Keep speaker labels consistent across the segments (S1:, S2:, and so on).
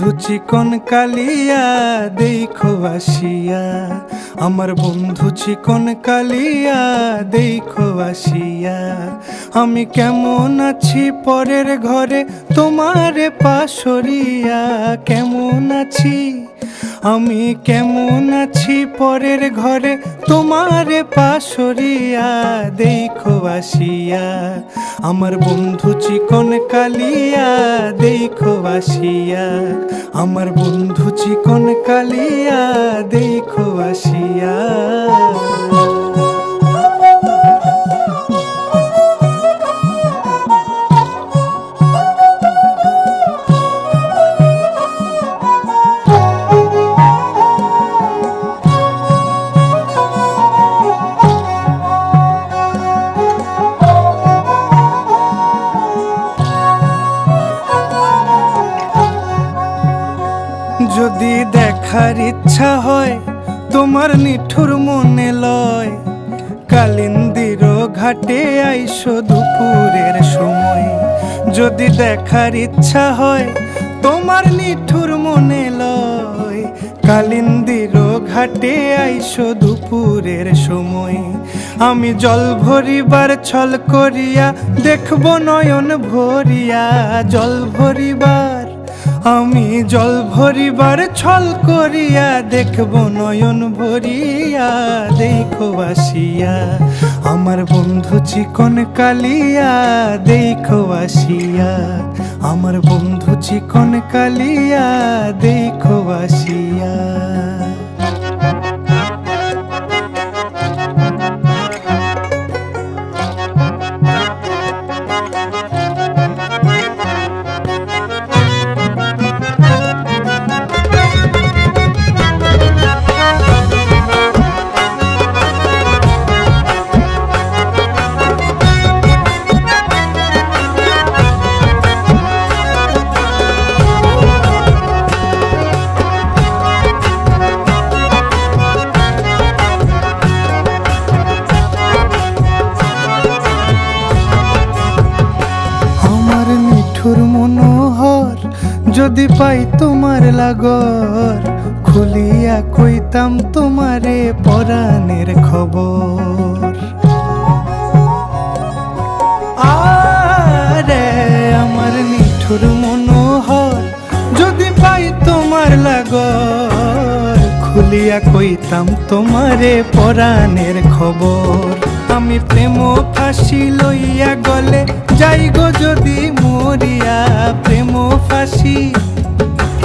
S1: বন্ধু চিকন কালিয়া দেখো আসিয়া, আমার বন্ধু চিকন কালিয়া দেখো আসিয়া। আমি কেমন আছি পরের ঘরে তোমারে পাশরিয়া, কেমন আছি আমি কেমন আছি পরের ঘরে তোমারে পাশরিয়া দেখো আসিয়া। আমার বন্ধু চিকন কালিয়া দেখো আসিয়া, আমার বন্ধু চিকন কালিয়া দেখো আসিয়া। যদি দেখার ইচ্ছা হয় তোমার নিঠুর মনে লয়, কালিন্দির ঘাটে আইসো দুপুরের সময়। যদি দেখার ইচ্ছা হয় তোমার নিঠুর মনে লয়, কালিন্দির ঘাটে আইসো দুপুরের সময়। আমি জল ভরিবার ছল করিয়া দেখব নয়ন ভরিয়া, জল ভরিবার আমি জল ভরিবার ছল করিয়া দেখব নয়ন ভরিয়া দেখো আসিয়া। আমার বন্ধু চিকন কালিয়া দেখো আসিয়া, আমার বন্ধু চিকন কালিয়া দেখো আসিয়া। মনোহর যদি পাই তোমার লাগর, খুলিয়া কইতাম তোমারে পরাণের খবর। আরে আমার নিঠুর মনোহর যদি পাই তোমার লাগর, খুলিয়া কইতাম তোমারে পরাণের খবর। আমি প্রেম ফাঁসি লইয়া গলে যাই গো যদি মরিয়া, প্রেম ফাঁসি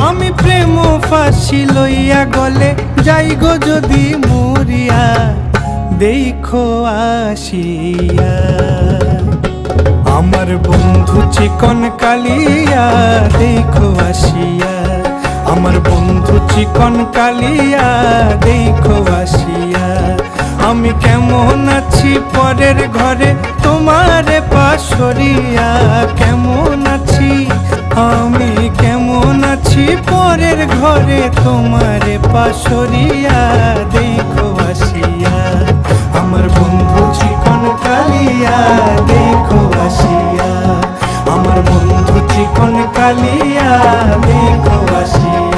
S1: আমি প্রেম ফাঁসি লইয়া গলে যাই গো যদি মরিয়া দেখো আসিয়া। আমার বন্ধু চিকন কালিয়া দেখো আসিয়া, আমার বন্ধু চিকন কালিয়া দেখো আসিয়া। আমি কেমন আছি পরের ঘরে তোমারে পাশরিয়া, কেমন আছি আমি কেমন আছি পরের ঘরে তোমারে পাশরিয়া দেখো আসিয়া। আমার বন্ধু চিকন কালিয়া দেখো আসিয়া, আমার বন্ধু চিকন কালিয়া দেখো আসিয়া।